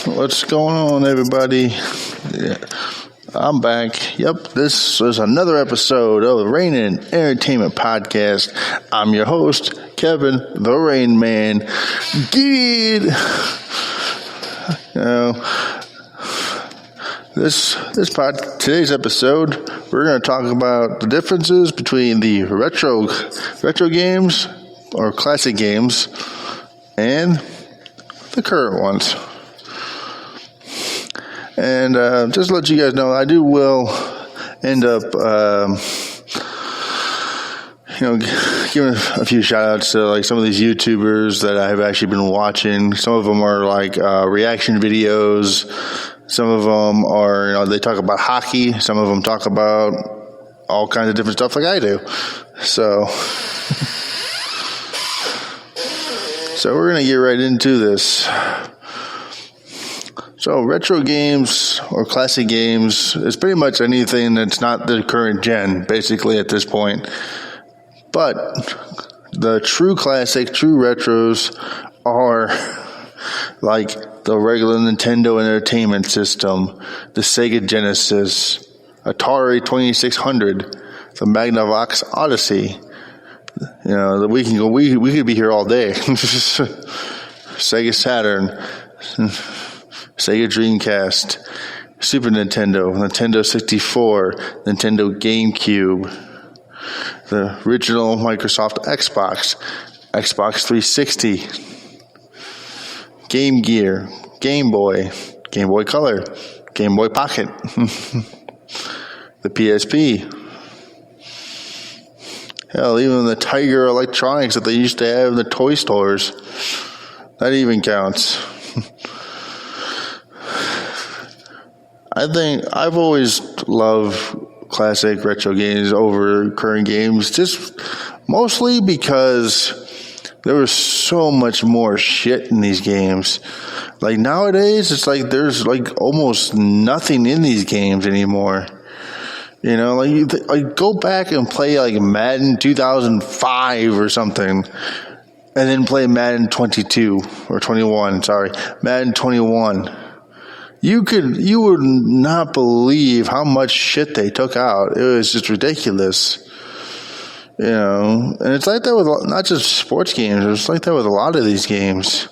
What's going on, everybody? Yeah, I'm back. Yep, this is another episode of the Rain and Entertainment Podcast. I'm your host, Kevin, the Rain Man. Good. Today's episode, we're going to talk about the differences between the retro games or classic games and the current ones. And just to let you guys know, I will end up, giving a few shout outs to like some of these YouTubers that I have actually been watching. Some of them are like reaction videos. Some of them are, they talk about hockey. Some of them talk about all kinds of different stuff like I do. So we're going to get right into this. So retro games or classic games is pretty much anything that's not the current gen, basically, at this point. But the true classic, true retros are like the regular Nintendo Entertainment System, the Sega Genesis, Atari 2600, the Magnavox Odyssey. We could be here all day. Sega Saturn, Sega Dreamcast, Super Nintendo, Nintendo 64, Nintendo GameCube, the original Microsoft Xbox, Xbox 360, Game Gear, Game Boy Color, Game Boy Pocket, the PSP. Hell, even the Tiger Electronics that they used to have in the toy stores. That even counts. I think I've always loved classic retro games over current games, just mostly because there was so much more shit in these games. Like nowadays, it's like there's like almost nothing in these games anymore. Like go back and play like Madden 2005 or something, and then play Madden 22 or 21. Sorry, Madden 21. You would not believe how much shit they took out. It was just ridiculous. And it's like that with not just sports games. It's like that with a lot of these games.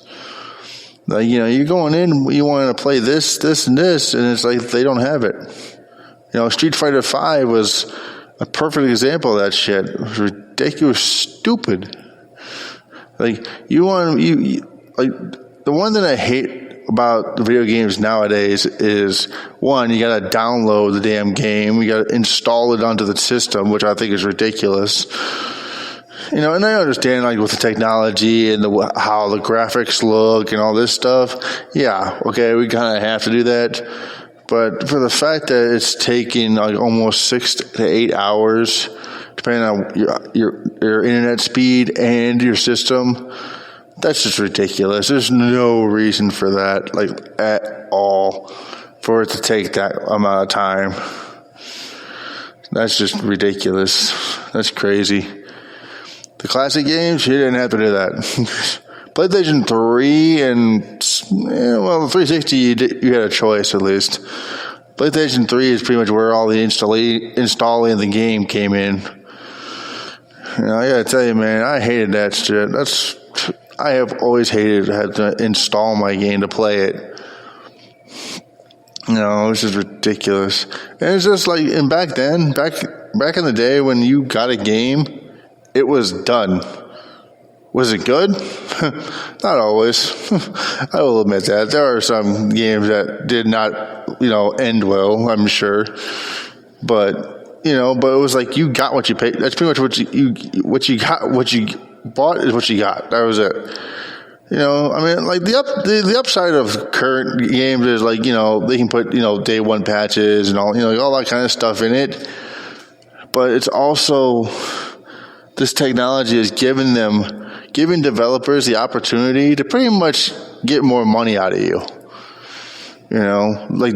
Like, you're going in, you want to play this, and this, and it's like they don't have it. Street Fighter V was a perfect example of that shit. It was ridiculous, stupid. Like, the one that I hate about the video games nowadays is, one, you gotta download the damn game, you gotta install it onto the system, which I think is ridiculous. And I understand like with the technology and how the graphics look and all this stuff. Yeah, okay, we kind of have to do that. But for the fact that it's taking like almost 6 to 8 hours, depending on your internet speed and your system, that's just ridiculous. There's no reason for that, like, at all, for it to take that amount of time. That's just ridiculous. That's crazy. The classic games, you didn't have to do that. PlayStation 3 and, the 360, you had a choice at least. PlayStation 3 is pretty much where all the installing the game came in. I gotta tell you, man, I hated that shit. I have always hated to have to install my game to play it. It's just ridiculous. And it's just like, and back then, back in the day when you got a game, it was done. Was it good? Not always. I will admit that. There are some games that did not, end well, I'm sure. But it was like you got what you paid. That's pretty much what you got. What you bought is what you got. That was it. Like the upside of current games is like, they can put, day one patches and all, all that kind of stuff in it. But it's also, this technology is giving developers the opportunity to pretty much get more money out of you. Like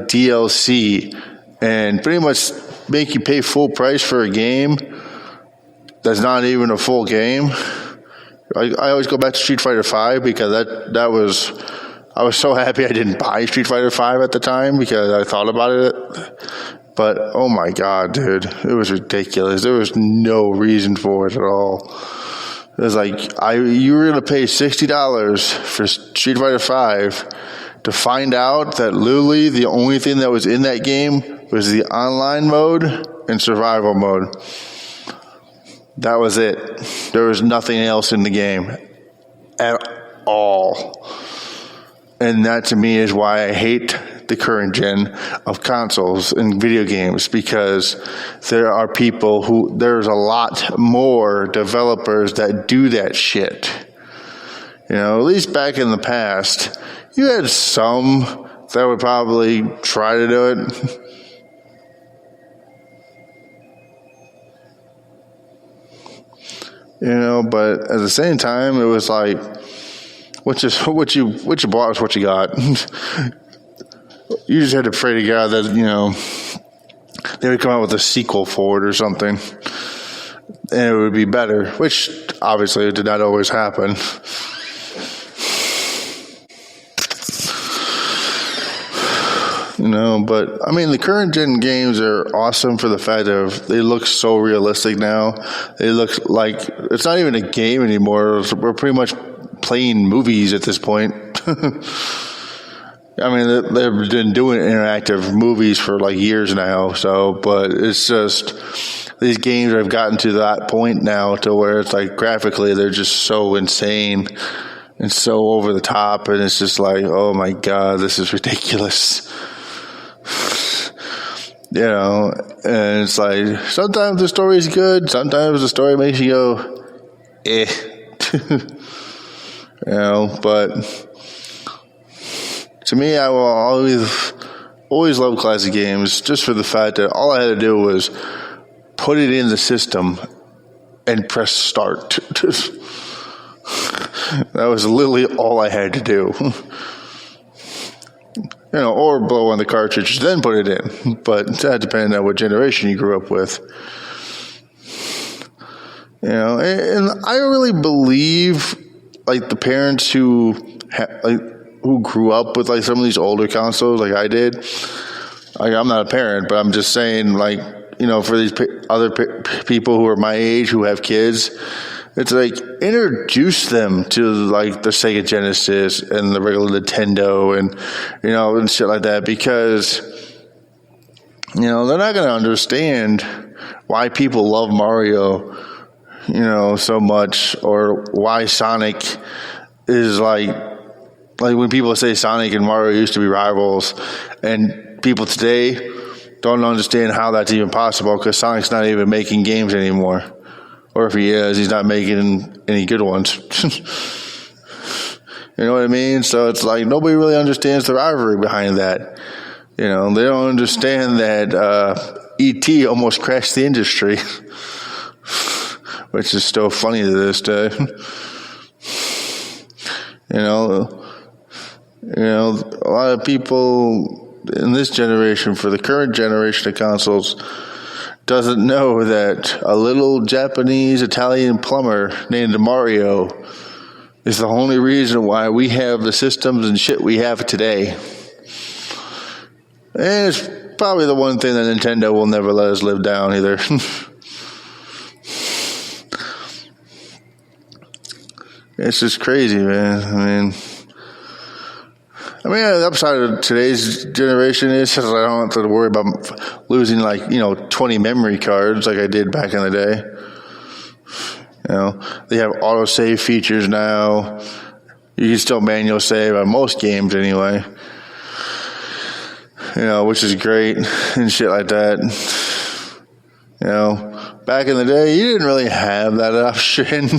DLC, and pretty much make you pay full price for a game that's not even a full game. I always go back to Street Fighter V because that was I was so happy I didn't buy Street Fighter V at the time because I thought about it. But, oh my God, dude, it was ridiculous. There was no reason for it at all. It was like, you were going to pay $60 for Street Fighter V to find out that literally the only thing that was in that game was the online mode and survival mode. That was it. There was nothing else in the game at all. And that to me is why I hate the current gen of consoles and video games, because there are people there's a lot more developers that do that shit. At least back in the past, you had some that would probably try to do it. But at the same time, it was like, what you bought is what you got. You just had to pray to God that, they would come out with a sequel for it or something, and it would be better, which obviously did not always happen. But I mean, the current gen games are awesome for the fact of they look so realistic now. They look like it's not even a game anymore. We're pretty much playing movies at this point. I mean, they've been doing interactive movies for like years now. But it's just these games have gotten to that point now to where it's like graphically they're just so insane and so over the top, and it's just like, oh my God, this is ridiculous. And it's like sometimes the story is good, sometimes the story makes you go, eh. But to me, I will always love classic games just for the fact that all I had to do was put it in the system and press start. That was literally all I had to do. Or blow on the cartridge, then put it in. But that depends on what generation you grew up with. And I really believe, like, the parents who grew up with, like, some of these older consoles, like I did. Like, I'm not a parent, but I'm just saying, like, for these other people who are my age who have kids, it's like introduce them to like the Sega Genesis and the regular Nintendo and and shit like that, because they're not going to understand why people love Mario so much, or why Sonic is like when people say Sonic and Mario used to be rivals, and people today don't understand how that's even possible, because Sonic's not even making games anymore. Or if he is, he's not making any good ones. You know what I mean? So it's like nobody really understands the rivalry behind that. They don't understand that E.T. almost crashed the industry, which is still funny to this day. A lot of people in this generation, for the current generation of consoles, doesn't know that a little Japanese Italian plumber named Mario is the only reason why we have the systems and shit we have today. And it's probably the one thing that Nintendo will never let us live down either. It's just crazy, man. The upside of today's generation is I don't have to worry about losing 20 memory cards like I did back in the day. They have autosave features now. You can still manual save on most games anyway. Which is great and shit like that. Back in the day, you didn't really have that option.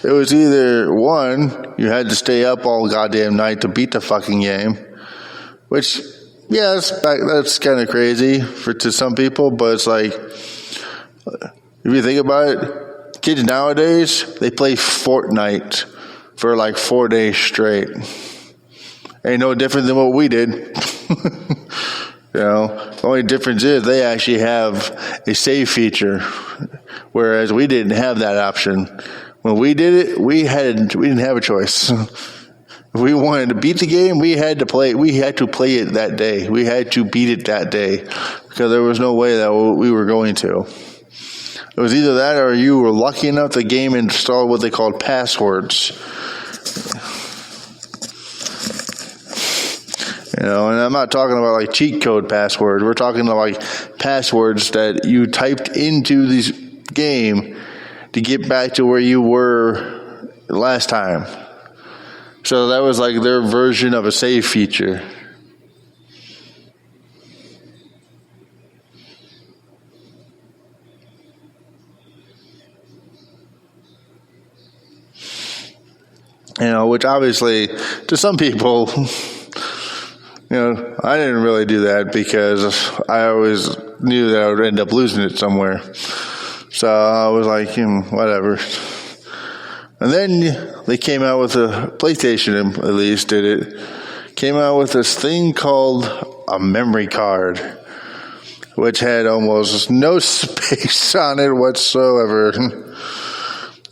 It was either one, you had to stay up all goddamn night to beat the fucking game, which, yeah, that's kind of crazy to some people, but it's like, if you think about it, kids nowadays, they play Fortnite for like 4 days straight. Ain't no different than what we did. The only difference is they actually have a save feature, whereas we didn't have that option. When we did it, we didn't have a choice. If we wanted to beat the game, we had to play it that day. We had to beat it that day because there was no way that we were going to. It was either that or you were lucky enough the game installed what they called passwords. And I'm not talking about like cheat code passwords. We're talking about like passwords that you typed into this game to get back to where you were last time. So that was like their version of a save feature. Which obviously to some people, I didn't really do that because I always knew that I would end up losing it somewhere. So I was like, whatever. And then they came out with PlayStation, at least did it, came out with this thing called a memory card, which had almost no space on it whatsoever.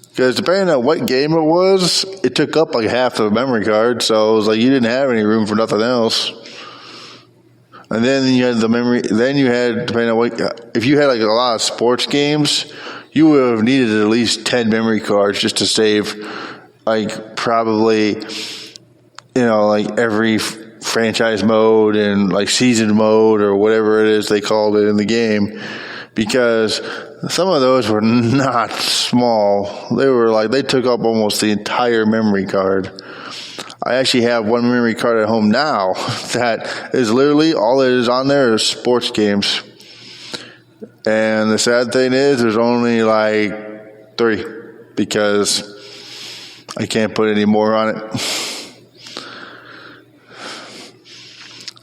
Because depending on what game it was, it took up like half of the memory card, so it was like you didn't have any room for nothing else. And then you had the memory. Then you had, depending on what, if you had like a lot of sports games, you would have needed at least 10 memory cards just to save, like probably, like every franchise mode and like season mode or whatever it is they called it in the game, because some of those were not small. They took up almost the entire memory card. I actually have one memory card at home now that is literally all that is on there is sports games. And the sad thing is there's only like 3 because I can't put any more on it.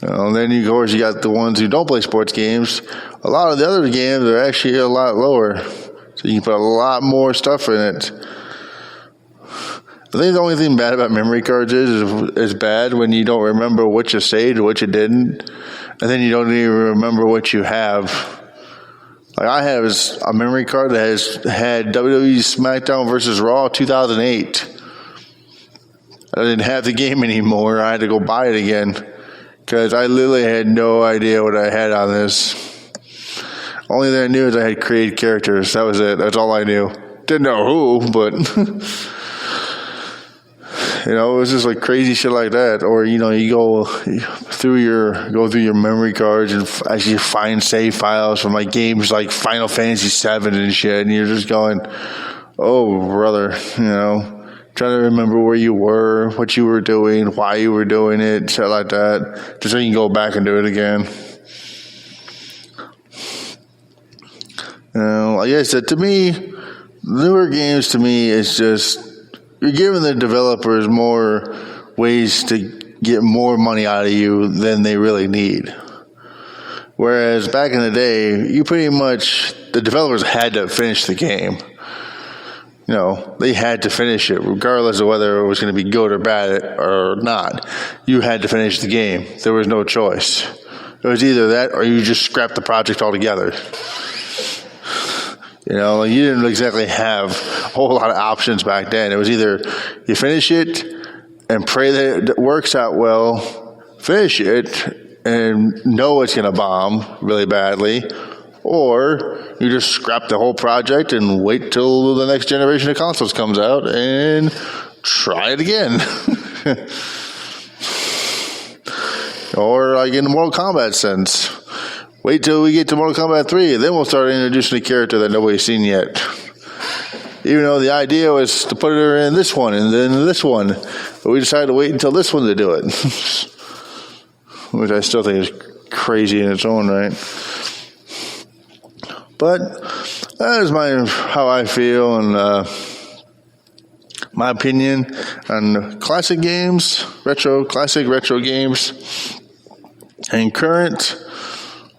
And then, of course, you got the ones who don't play sports games. A lot of the other games are actually a lot lower. So you can put a lot more stuff in it. I think the only thing bad about memory cards is bad when you don't remember what you saved or what you didn't. And then you don't even remember what you have. Like I have a memory card that had WWE SmackDown vs. Raw 2008. I didn't have the game anymore. I had to go buy it again because I literally had no idea what I had on this. Only thing I knew is I had created characters. That was it. That's all I knew. Didn't know who, but it was just like crazy shit like that. Or you go through your memory cards and actually find save files from like games like Final Fantasy VII and shit, and you're just going, oh brother, trying to remember where you were, what you were doing, why you were doing it, shit like that, just so you can go back and do it again. Like I said, to me, newer games to me is just you're giving the developers more ways to get more money out of you than they really need. Whereas back in the day, the developers had to finish the game. They had to finish it, regardless of whether it was going to be good or bad or not. You had to finish the game. There was no choice. It was either that or you just scrap the project altogether. You didn't exactly have a whole lot of options back then. It was either you finish it and pray that it works out well, finish it and know it's going to bomb really badly, or you just scrap the whole project and wait till the next generation of consoles comes out and try it again. Or like in the Mortal Kombat sense. Wait till we get to Mortal Kombat 3, and then we'll start introducing a character that nobody's seen yet. Even though the idea was to put her in this one and then this one. But we decided to wait until this one to do it. Which I still think is crazy in its own right. But that is how I feel and my opinion on classic games, classic retro games, and current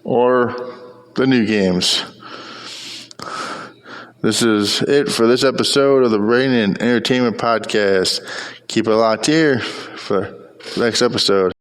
or the new games. This is it for this episode of the Brain and Entertainment Podcast. Keep it locked here for the next episode.